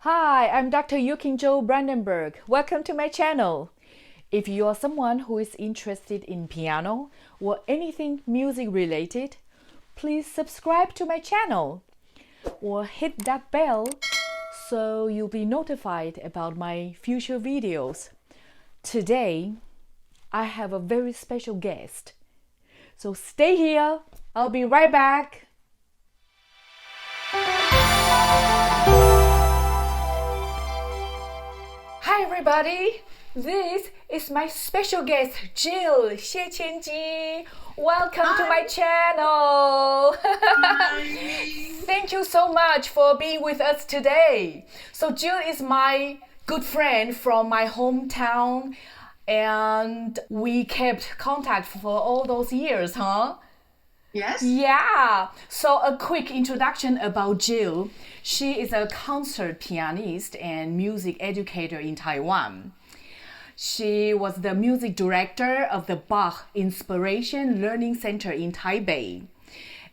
Hi, I'm Dr. Yuking Brandenburg. Welcome to my channel. If you are someone who is interested in piano or anything music related, please subscribe to my channel or hit that bell so you'll be notified about my future videos. Today, I have a very special guest. So stay here. I'll be right back. Hi everybody, this is my special guest Jill Chienji. Welcome to my channel. Thank you so much for being with us today. So Jill is my good friend from my hometown and we kept contact for all those years, huh? Yes. Yeah. So a quick introduction about Jill. She is a concert pianist and music educator in Taiwan. She was the music director of the Bach Inspiration Learning Center in Taipei.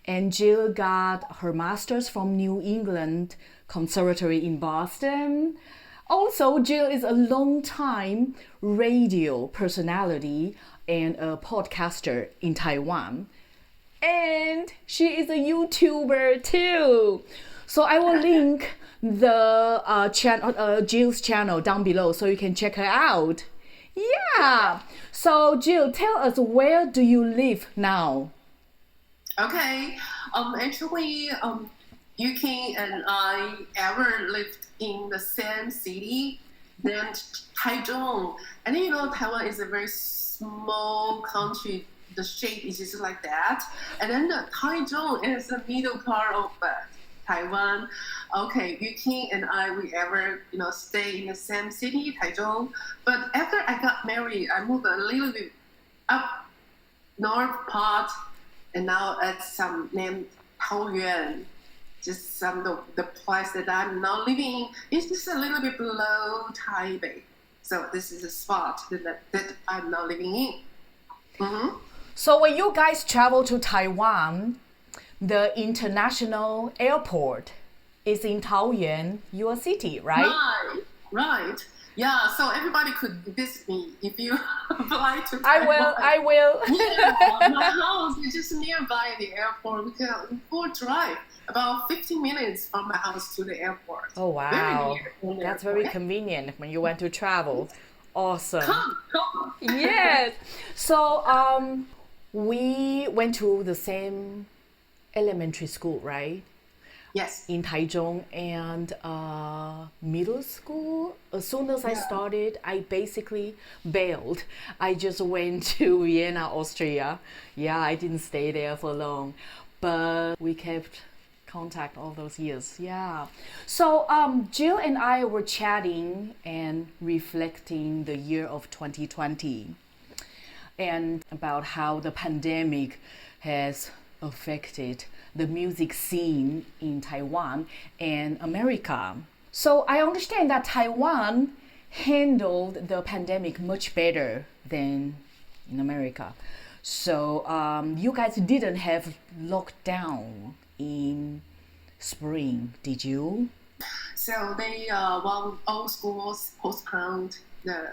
And Jill got her master's from New England Conservatory in Boston. Also, Jill is a long-time radio personality and a podcaster in Taiwan. And she is a YouTuber too. So I will link the Jill's channel down below so you can check her out. Yeah. So Jill, tell us, where do you live now? Okay. Actually, Yuking and I ever lived in the same city, then Taichung. And Taiwan is a very small country. The shape is just like that. And then the Taichung is the middle part of Taiwan. Okay, Yuking and I, we ever, stay in the same city, Taichung. But after I got married, I moved a little bit up north part, and now at some named Taoyuan, just some the place that I'm now living in is just a little bit below Taipei. So this is a spot that I'm now living in. Mm-hmm. So when you guys travel to Taiwan, the international airport is in Taoyuan, your city, right? Right. Yeah, so everybody could visit me if you fly to Taiwan. I will. Yeah, my house is just nearby the airport. We can full drive about 15 minutes from my house to the airport. Oh, wow. Very near. That's very convenient when you want to travel. Awesome. Come. Yes. So, we went to the same elementary school, right? Yes. In Taichung, and middle school. As soon as I started, I basically bailed. I just went to Vienna, Austria. Yeah, I didn't stay there for long, but we kept contact all those years. Yeah. So Jill and I were chatting and reflecting the year of 2020 and about how the pandemic has affected the music scene in Taiwan and America. So I understand that Taiwan handled the pandemic much better than in America. So you guys didn't have lockdown in spring, did you? So they all schools postponed the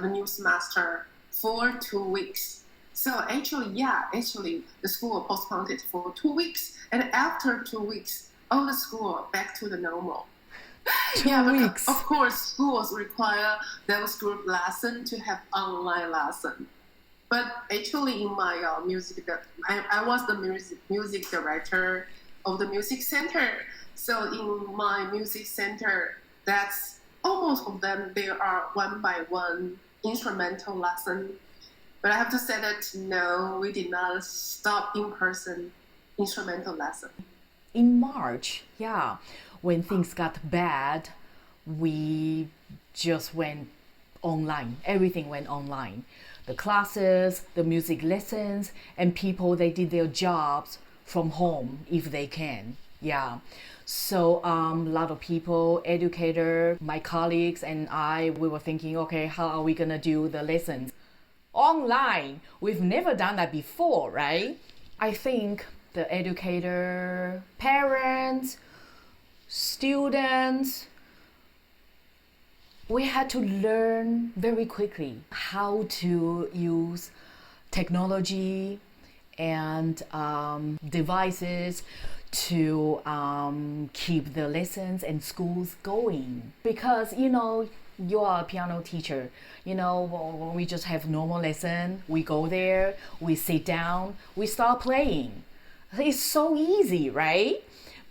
new semester for 2 weeks. So actually, the school postponed it for 2 weeks, and after 2 weeks, all the school back to the normal. 2 weeks. Of course, schools require those group lesson to have online lesson. But actually, in my I was the music director of the music center. So in my music center, that's almost of them. There are one by one instrumental lesson. But I have to say that no, we did not stop in-person instrumental lesson. In March, yeah, when things got bad, we just went online. Everything went online. The classes, the music lessons, and people, they did their jobs from home if they can. Yeah. So a lot of people, educator, my colleagues and I, we were thinking, okay, how are we gonna do the lessons? Online. We've never done that before, right? I think the educator, parents, students, we had to learn very quickly how to use technology and devices to keep the lessons and schools going. Because, you are a piano teacher. When we just have normal lesson, we go there, we sit down, we start playing. It's so easy, right?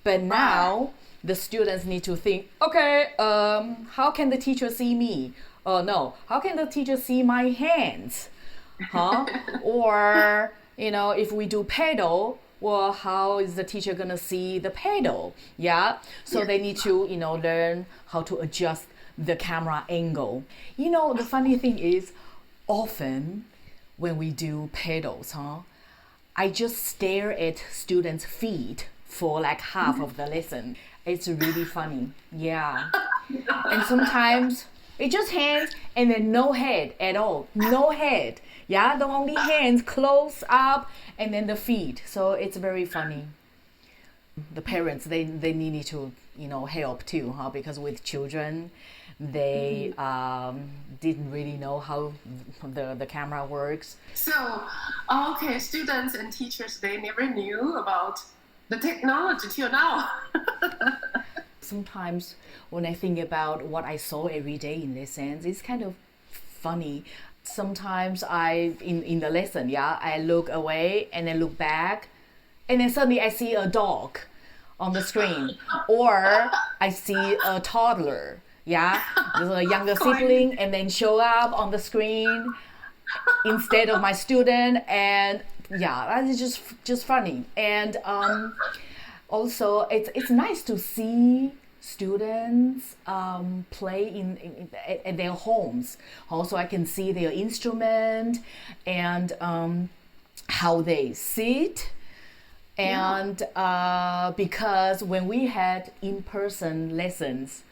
But now the students need to think, okay, how can the teacher see me? Oh no, how can the teacher see my hands? Huh? Or, if we do pedal, well, how is the teacher gonna see the pedal? Yeah. So they need to, learn how to adjust the camera angle. The funny thing is, often when we do pedals, I just stare at students' feet for like half of the lesson. It's really funny. Yeah. And sometimes it's just hands and then no head at all. No head. Yeah, the only hands close up and then the feet. So it's very funny. The parents, they need to, help too, because with children, they didn't really know how the camera works. So, okay, students and teachers, they never knew about the technology till now. Sometimes when I think about what I saw every day in lessons, it's kind of funny. Sometimes in the lesson, I look away and then look back, and then suddenly I see a dog on the screen, or I see a toddler, there's a younger sibling, and then show up on the screen instead of my student, and that's just funny. And also it's nice to see students play at their homes. Also, I can see their instrument and how they sit. And because when we had in-person lessons,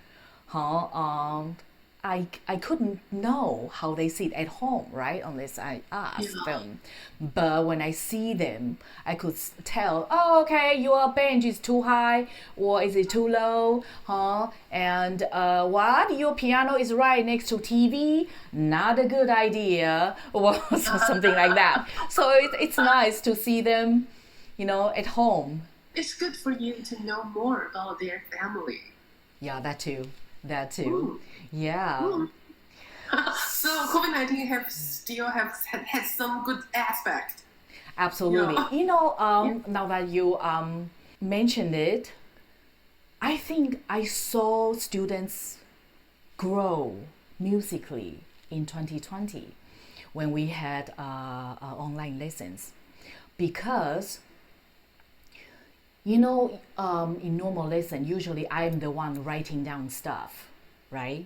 I couldn't know how they sit at home, right? Unless I asked them. But when I see them, I could tell, oh, okay, your bench is too high, or is it too low? And what? Your piano is right next to TV? Not a good idea, or something like that. So it's nice to see them, at home. It's good for you to know more about their family. Yeah, that too. Yeah. So COVID-19 has some good aspect. Absolutely. Now that you mentioned it, I think I saw students grow musically in 2020 when we had online lessons, because in normal lesson, usually I'm the one writing down stuff, right?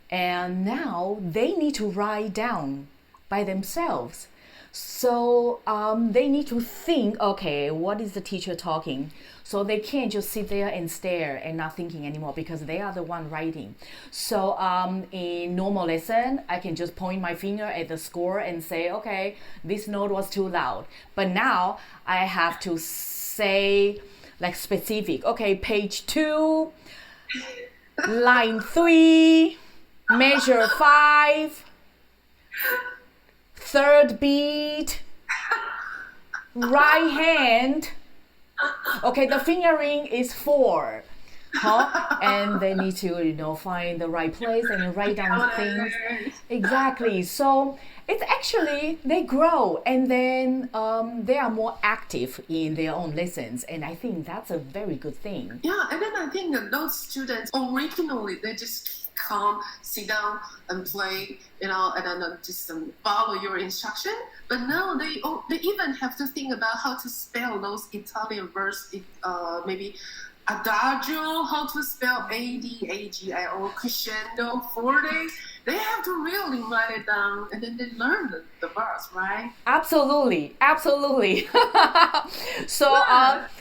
And now they need to write down by themselves. So they need to think, okay, what is the teacher talking? So they can't just sit there and stare and not thinking anymore, because they are the one writing. So in normal lesson, I can just point my finger at the score and say, okay, this note was too loud. But now I have to say like specific, okay, page 2, line 3, measure 5, third beat, right hand. Okay, the fingering is 4. And they need to, find the right place and write down things. Exactly. So it's actually, they grow, and then they are more active in their own lessons. And I think that's a very good thing. Yeah, and then I think that those students, originally, they just come, sit down and play, and then just follow your instruction. But now they even have to think about how to spell those Italian words, maybe adagio, how to spell ADAGIO, crescendo, forte. They have to really write it down, and then they learn the words, right? Absolutely. So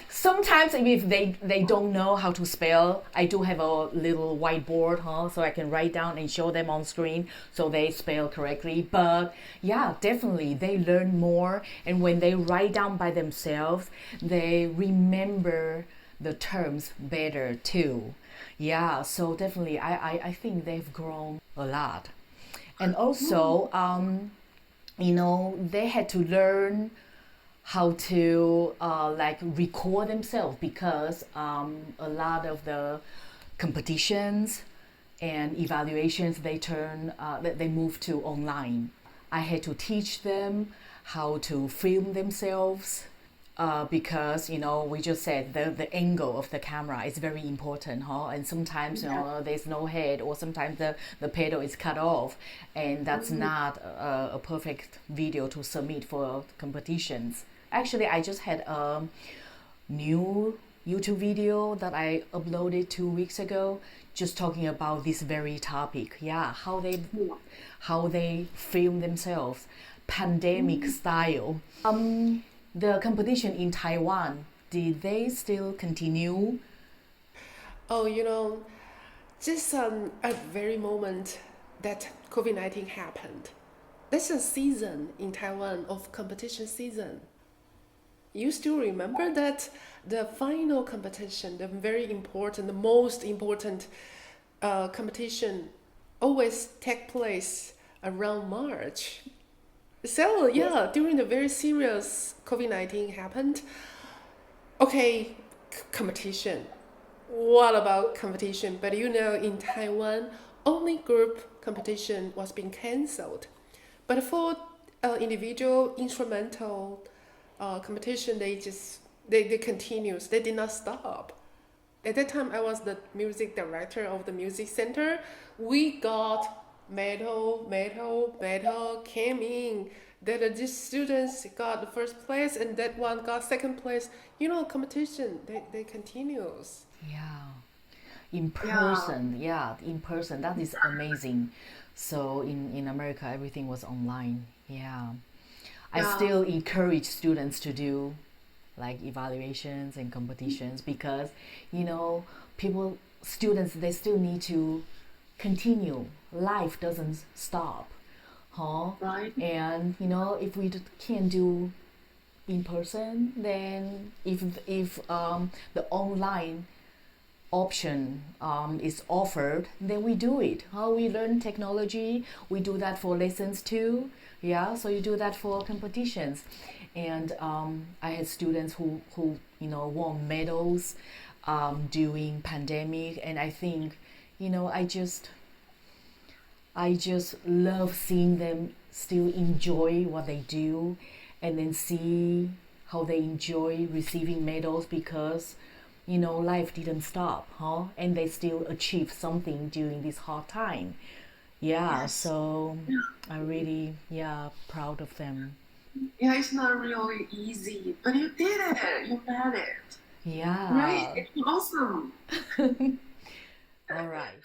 sometimes if they don't know how to spell, I do have a little whiteboard, so I can write down and show them on screen so they spell correctly. But yeah, definitely they learn more, and when they write down by themselves, they remember the terms better too. Yeah, so definitely I think they've grown a lot. And also, they had to learn how to like record themselves because a lot of the competitions and evaluations they move to online. I had to teach them how to film themselves because we just said the angle of the camera is very important, huh? And sometimes there's no head, or sometimes the pedal is cut off, and that's not a perfect video to submit for competitions. Actually, I just had a new YouTube video that I uploaded 2 weeks ago, just talking about this very topic. Yeah, how they film themselves, pandemic style. The competition in Taiwan, did they still continue? Oh, just at the very moment that COVID-19 happened, that's a season in Taiwan of competition season. You still remember that the final competition, the very important, the most important competition always take place around March. So yeah, during the very serious COVID-19 happened, okay, competition. What about competition? But in Taiwan, only group competition was being cancelled. But for individual instrumental competition, they continues. They did not stop. At that time, I was the music director of the music center. We got medal came in. That the students got the first place, and that one got second place. Competition they continues. Yeah, in Yeah. person. Yeah, in person. That is amazing. So in America, everything was online. Yeah. I Yeah. still encourage students to do like evaluations and competitions because people students they still need to continue. Life doesn't stop, huh? Right. And if we can't do in person, then if the online option is offered, then we do it. How we learn technology, we do that for lessons too. Yeah, so you do that for competitions, and I had students who won medals during pandemic, and I think I just love seeing them still enjoy what they do, and then see how they enjoy receiving medals because life didn't stop, huh? And they still achieve something during this hard time. Yeah, Yes. so Yeah. I really, yeah, proud of them. Yeah, it's not really easy, but you did it. You made it. Right? Yeah. It's awesome. All right.